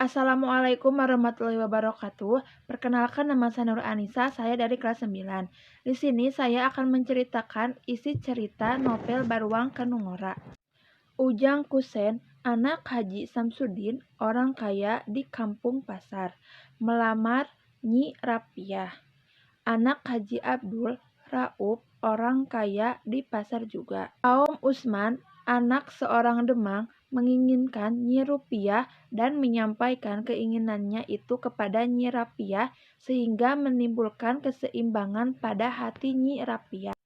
Assalamualaikum warahmatullahi wabarakatuh. Perkenalkan, nama saya Nur Anissa, saya dari kelas 9. Di sini saya akan menceritakan isi cerita novel Baruang Kanungora. Ujang Kusen, anak Haji Samsudin, orang kaya di kampung pasar, melamar Nyi Rapiah. Anak Haji Abdul Raup, orang kaya di pasar juga. Aom Usman, anak seorang Demang, menginginkan Nyi Rupiah dan menyampaikan keinginannya itu kepada Nyi Rapiah sehingga menimbulkan keseimbangan pada hati Nyi Rapiah.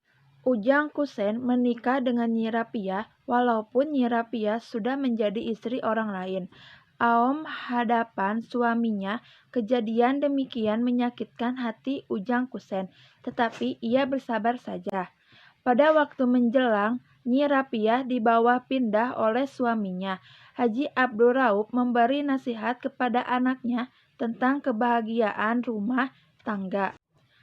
Ujang Kusen menikah dengan Nyi Rapiah walaupun Nyi Rapiah sudah menjadi istri orang lain. Aom hadapan suaminya, kejadian demikian menyakitkan hati Ujang Kusen, tetapi ia bersabar saja. Pada waktu menjelang, Nyi Rapiah dibawa pindah oleh suaminya. Haji Abdul Raup memberi nasihat kepada anaknya tentang kebahagiaan rumah tangga.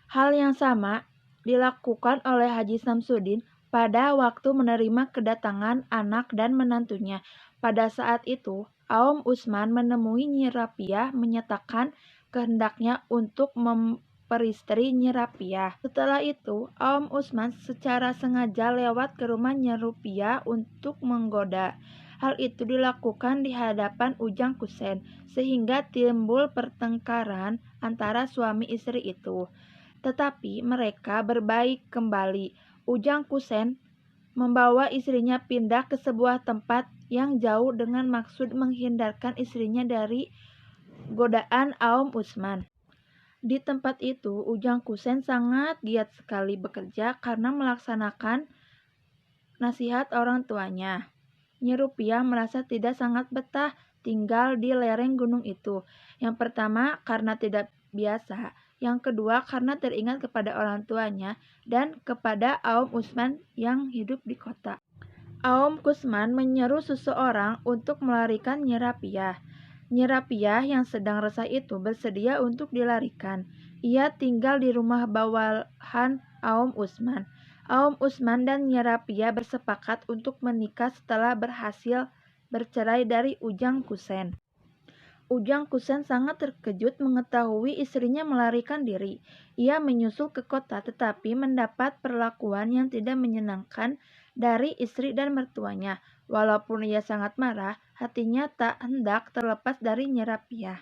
Hal yang sama dilakukan oleh Haji Samsudin pada waktu menerima kedatangan anak dan menantunya. Pada saat itu, Aom Usman menemui Nyi Rapiah menyatakan kehendaknya untuk memperistri Nyi Rapiah. Setelah itu, Aom Usman secara sengaja lewat ke rumah Nyi Rapiah untuk menggoda. Hal itu dilakukan di hadapan Ujang Kusen, sehingga timbul pertengkaran antara suami istri itu. Tetapi mereka berbaik kembali. Ujang Kusen membawa istrinya pindah ke sebuah tempat yang jauh dengan maksud menghindarkan istrinya dari godaan Aom Usman. Di tempat itu, Ujang Kusen sangat giat sekali bekerja karena melaksanakan nasihat orang tuanya. Nyi Rupiah merasa tidak sangat betah tinggal di lereng gunung itu. Yang pertama karena tidak biasa, yang kedua karena teringat kepada orang tuanya dan kepada Aom Usman yang hidup di kota. Aom Kusman menyeru seseorang untuk melarikan Nyi Rapiah. Nyi Rapiah yang sedang resah itu bersedia untuk dilarikan. Ia tinggal di rumah bawahan Aom Usman. Aom Usman dan Nyi Rapiah bersepakat untuk menikah setelah berhasil bercerai dari Ujang Kusen. Ujang Kusen sangat terkejut mengetahui istrinya melarikan diri. Ia menyusul ke kota tetapi mendapat perlakuan yang tidak menyenangkan dari istri dan mertuanya. Walaupun ia sangat marah, hatinya tak hendak terlepas dari Nyi Rapiah.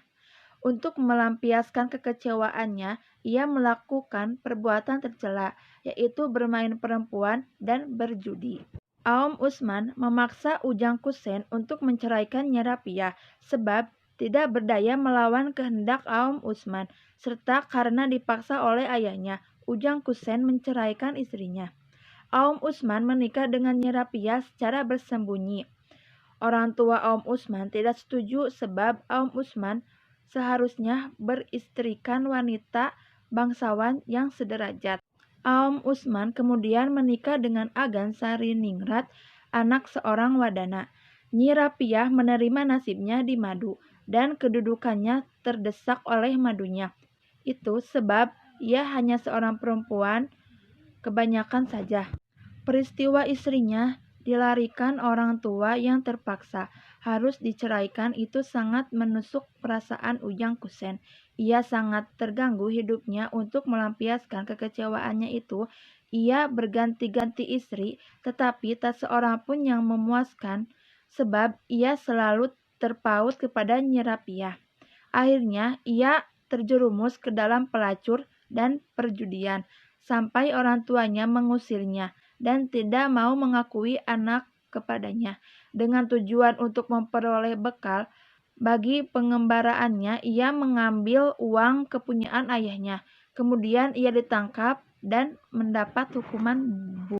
Untuk melampiaskan kekecewaannya, ia melakukan perbuatan tercela, yaitu bermain perempuan dan berjudi. Aom Usman memaksa Ujang Kusen untuk menceraikan Nyi Rapiah sebab tidak berdaya melawan kehendak Aom Usman, serta karena dipaksa oleh ayahnya, Ujang Kusen menceraikan istrinya. Aom Usman menikah dengan Nyi Rapiah secara bersembunyi. Orang tua Aom Usman tidak setuju sebab Aom Usman seharusnya beristrikan wanita bangsawan yang sederajat. Aom Usman kemudian menikah dengan Agan Sariningrat, anak seorang wadana. Nyi Rapiah menerima nasibnya di madu dan kedudukannya terdesak oleh madunya. Itu sebab ia hanya seorang perempuan kebanyakan saja. Peristiwa istrinya dilarikan orang tua yang terpaksa harus diceraikan itu sangat menusuk perasaan Ujang Kusen. Ia sangat terganggu hidupnya. Untuk melampiaskan kekecewaannya itu, ia berganti-ganti istri, tetapi tak seorang pun yang memuaskan sebab ia selalu terpaut kepada Nyi Rapiah. Akhirnya ia terjerumus ke dalam pelacur dan perjudian sampai orang tuanya mengusirnya dan tidak mau mengakui anak kepadanya. Dengan tujuan untuk memperoleh bekal bagi pengembaraannya, ia mengambil uang kepunyaan ayahnya. Kemudian ia ditangkap dan mendapat hukuman